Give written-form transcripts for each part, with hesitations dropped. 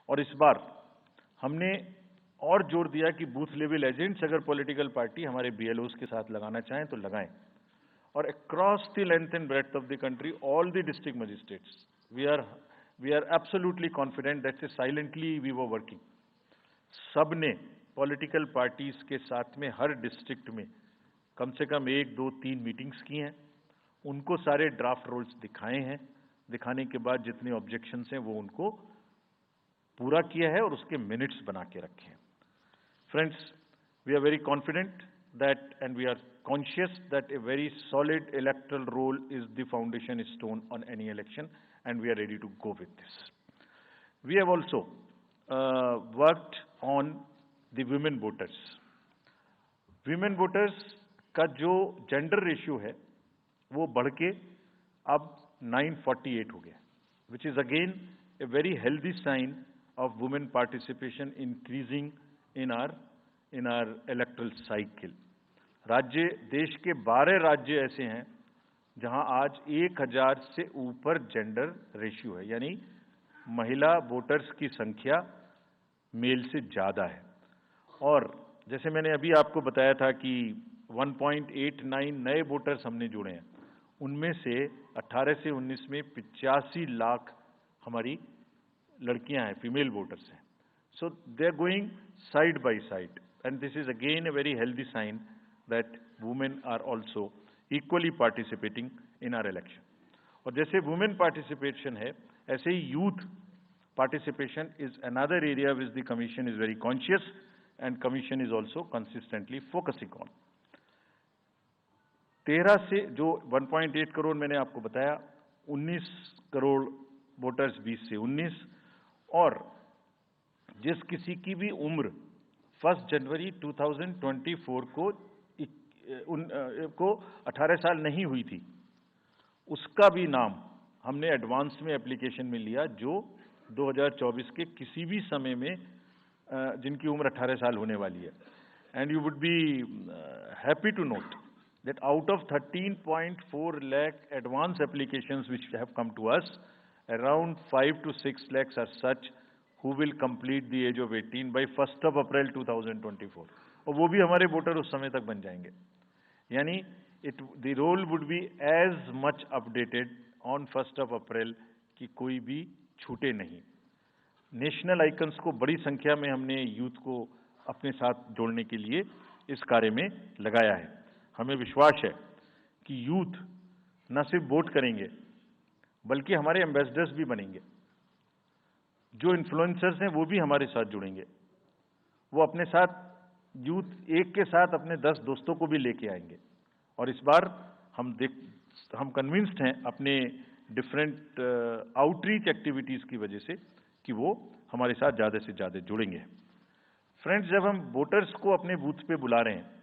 और इस बार हमने और जोर दिया कि बूथ लेवल एजेंट्स अगर पॉलिटिकल पार्टी हमारे बीएलओज के साथ लगाना चाहें तो लगाएं। और across the length and breadth of the country, all the district magistrates, we are absolutely confident that silently we were working. सब ने पॉलिटिकल पार्टीज के साथ में हर डिस्ट्रिक्ट में कम से कम 1, 2, 3 मीटिंग्स की हैं, उनको सारे ड्राफ्ट रोल्स दिखाए हैं, दिखाने के बाद जितने ऑब्जेक्शंस हैं वो उनको पूरा किया है और उसके मिनट्स बना के रखे हैं। Friends, we are very confident that, and we are conscious that a very solid electoral roll is the foundation stone on any election, and we are ready to go with this. We have also worked on the women voters. Women voters का जो gender ratio है वो बढ़ के अब 948 हो गया, which is again a very healthy sign of women participation increasing in our electoral cycle. राज्य, देश के 12 राज्य ऐसे हैं जहां आज 1000 से ऊपर जेंडर रेशियो है, यानी महिला वोटर्स की संख्या मेल से ज्यादा है। और जैसे मैंने अभी आपको बताया था कि 1.89 नए वोटर्स हमने जुड़े हैं, उनमें से 18 से 19 में 85 लाख हमारी लड़कियां हैं, फीमेल वोटर्स हैं। So they are going side by side, and this is again a very healthy sign that women are also equally participating in our election. और जैसे women participation है, ऐसे ही youth participation is another area which the Commission is very conscious, and Commission is also consistently focusing on. 13 से जो 1.8 करोड़ मैंने आपको बताया, 19 crore voters 20 से 19, और जिस किसी की भी उम्र 1 जनवरी 2024 को 18 साल नहीं हुई थी, उसका भी नाम हमने एडवांस में एप्लीकेशन में लिया, जो 2024 के किसी भी समय में जिनकी उम्र 18 साल होने वाली है। And you would be happy to note that out of 13.4 lakh advance applications which have come to us, around 5 to 6 lakhs are such who will complete the age of 18 by 1st of April 2024, और वो भी हमारे voter उस समय तक बन जाएंगे। यानी the roll would be as much updated on 1st of April कि कोई भी छूटे नहीं। नेशनल आइकन्स को बड़ी संख्या में हमने यूथ को अपने साथ जोड़ने के लिए इस कार्य में लगाया है। हमें विश्वास है कि यूथ न सिर्फ वोट करेंगे बल्कि हमारे एम्बेसडर्स भी बनेंगे। जो इन्फ्लुएंसर्स हैं वो भी हमारे साथ जुड़ेंगे, वो अपने साथ यूथ एक के साथ अपने 10 दोस्तों को भी लेके आएंगे। और इस बार हम कन्विंस्ड हैं अपने डिफरेंट आउटरीच एक्टिविटीज की वजह से कि वो हमारे साथ ज़्यादा से ज़्यादा जुड़ेंगे। फ्रेंड्स, जब हम वोटर्स को अपने बूथ पे बुला रहे हैं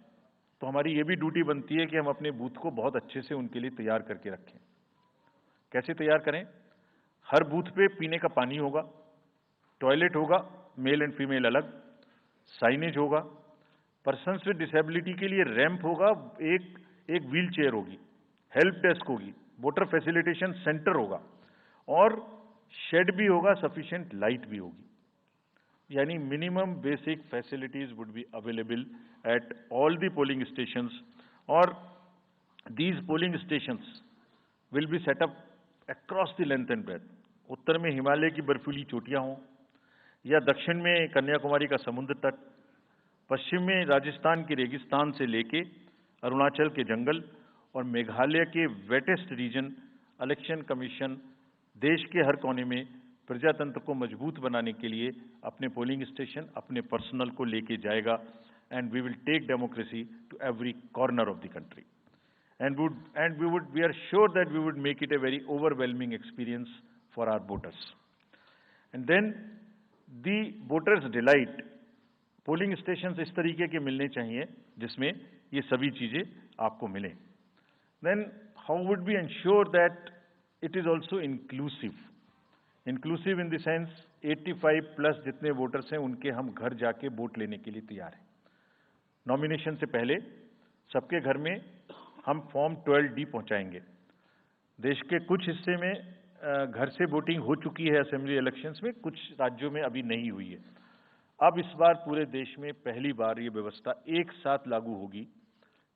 तो हमारी ये भी ड्यूटी बनती है कि हम अपने बूथ को बहुत अच्छे से उनके लिए तैयार करके रखें। कैसे तैयार करें? हर बूथ पे पीने का पानी होगा, टॉयलेट होगा, मेल एंड फीमेल अलग, साइनेज होगा, पर्सन्स विद डिसेबिलिटी के लिए रैंप होगा, एक व्हील चेयर होगी, हेल्प डेस्क होगी, वोटर फैसिलिटेशन सेंटर होगा, और शेड भी होगा, सफिशिएंट लाइट भी होगी। यानी minimum basic facilities would be available at all the polling stations, और these polling stations will be set up across the length and breadth. उत्तर में हिमालय की बर्फीली चोटियां हों, या दक्षिण में कन्याकुमारी का समुद्र तट, पश्चिम में राजस्थान के रेगिस्तान से लेके अरुणाचल के जंगल और मेघालय के वेटेस्ट रीजन, इलेक्शन कमीशन देश के हर कोने में प्रजातंत्र को मजबूत बनाने के लिए अपने पोलिंग स्टेशन, अपने पर्सनल को लेके जाएगा, and we will take democracy to every corner of the country, and we are sure that we would make it a very overwhelming experience for our voters. And then the voters delight, polling station इस तरीके के मिलने चाहिए जिसमें ये सभी चीजें आपको मिलें। Then how would we ensure that it is also inclusive? Inclusive in the sense 85 plus जितने वोटर्स हैं उनके हम घर जाके वोट लेने के लिए तैयार हैं। नॉमिनेशन से पहले सबके घर में हम फॉर्म 12D पहुंचाएंगे। देश के कुछ हिस्से में घर से वोटिंग हो चुकी है असेंबली इलेक्शंस में, कुछ राज्यों में अभी नहीं हुई है। अब इस बार पूरे देश में पहली बार ये व्यवस्था एक साथ लागू होगी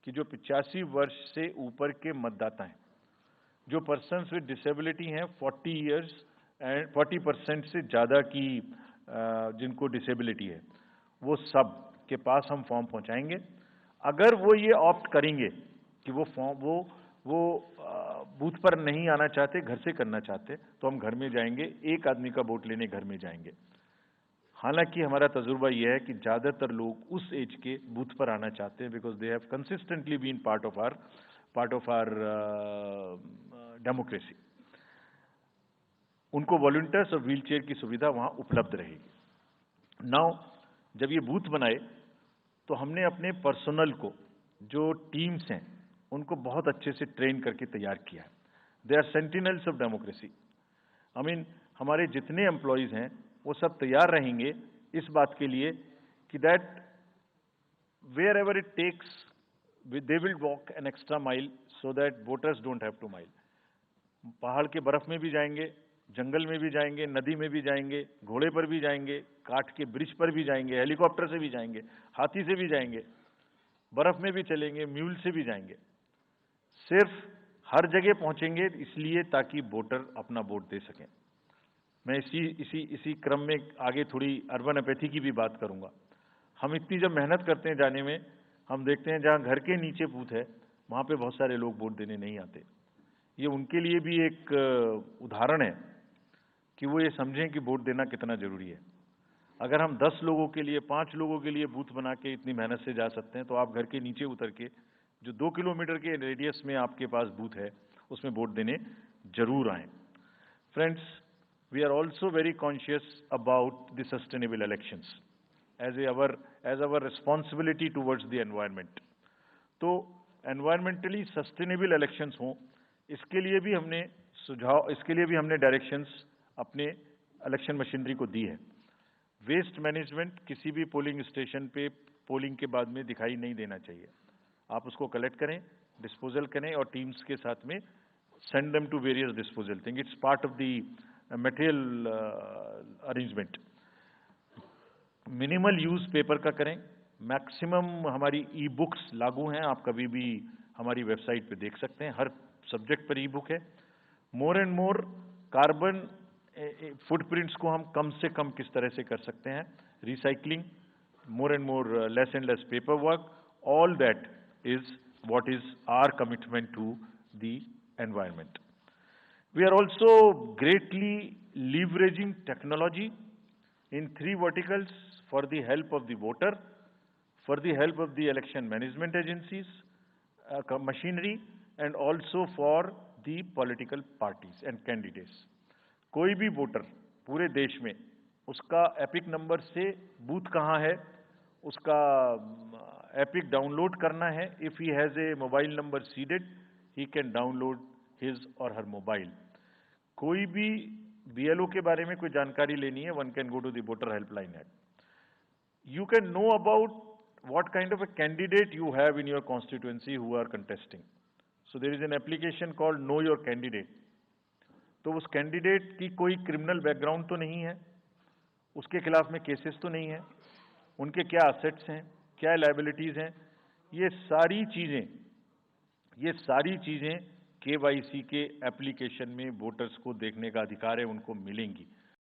कि जो 85 वर्ष से ऊपर के मतदाता हैं, जो पर्सन्स विद डिसेबिलिटी हैं, 40 इयर्स एंड 40% से ज़्यादा की जिनको डिसेबिलिटी है, वो सब के पास हम फॉर्म पहुंचाएंगे। अगर वो ये ऑप्ट करेंगे कि वो फॉर्म वो बूथ पर नहीं आना चाहते, घर से करना चाहते, तो हम घर में जाएंगे, एक आदमी का वोट लेने घर में जाएंगे। हालांकि हमारा तजुर्बा यह है कि ज़्यादातर लोग उस एज के बूथ पर आना चाहते हैं, because they have consistently been part of our democracy. उनको वॉलंटियर्स और व्हीलचेयर की सुविधा वहां उपलब्ध रहेगी। नाउ जब ये बूथ बनाए तो हमने अपने पर्सनल को, जो टीम्स हैं, उनको बहुत अच्छे से ट्रेन करके तैयार किया है। They are sentinels of democracy. I mean हमारे जितने एम्प्लॉयज हैं वो सब तैयार रहेंगे इस बात के लिए कि that wherever it takes they will walk an extra mile so that voters don't have to mile. पहाड़ के बर्फ में भी जाएंगे, जंगल में भी जाएंगे, नदी में भी जाएंगे, घोड़े पर भी जाएंगे, काठ के ब्रिज पर भी जाएंगे, हेलीकॉप्टर से भी जाएंगे, हाथी से भी जाएंगे, बर्फ में भी चलेंगे, म्यूल से भी जाएंगे। सिर्फ हर जगह पहुंचेंगे इसलिए ताकि वोटर अपना वोट दे सकें। मैं इसी क्रम में आगे थोड़ी अर्बन एपैथी की भी बात करूंगा। हम इतनी जब मेहनत करते हैं जाने में, हम देखते हैं जहां घर के नीचे बूथ है वहां पे बहुत सारे लोग वोट देने नहीं आते। ये उनके लिए भी एक उदाहरण है कि वो ये समझें कि वोट देना कितना जरूरी है। अगर हम 10 लोगों के लिए, 5 लोगों के लिए बूथ बना के इतनी मेहनत से जा सकते हैं, तो आप घर के नीचे उतर के जो 2 किलोमीटर के रेडियस में आपके पास बूथ है उसमें वोट देने जरूर आए। Friends, we are also very conscious about the sustainable elections as our responsibility towards the environment। तो environmentally sustainable elections हों, इसके लिए भी हमने डायरेक्शंस अपने इलेक्शन मशीनरी को दी है। वेस्ट मैनेजमेंट किसी भी पोलिंग स्टेशन पे पोलिंग के बाद में दिखाई नहीं देना चाहिए। आप उसको कलेक्ट करें, डिस्पोजल करें और टीम्स के साथ में send them to various disposal thing. It's part of the material arrangement. Minimal use paper का करें। मैक्सिमम हमारी ई बुक्स लागू हैं, आप कभी भी हमारी वेबसाइट पे देख सकते हैं, हर सब्जेक्ट पर ई बुक है। More and more carbon footprints को हम कम से कम किस तरह से कर सकते हैं, recycling, more and more less and less paper work, all that is what is our commitment to the environment. We are also greatly leveraging technology in 3 verticals for the help of the voter, for the help of the election management agencies, machinery, and also for the political parties and candidates. कोई भी voter पूरे देश में उसका epic number से booth कहाँ है उसका एपिक डाउनलोड करना है। If he has a mobile number seeded, he can download his और हर मोबाइल। कोई भी बीएलओ के बारे में कोई जानकारी लेनी है, one can go to the voter helpline app. You can know about what kind of a candidate you have in your constituency who are contesting. So there is an application called Know Your Candidate. तो उस candidate की कोई criminal background तो नहीं है, उसके खिलाफ में केसेस तो नहीं है, उनके क्या असेट्स हैं, क्या लायबिलिटीज हैं, ये सारी चीजें केवाईसी के एप्लीकेशन में वोटर्स को देखने का अधिकार है, उनको मिलेंगी।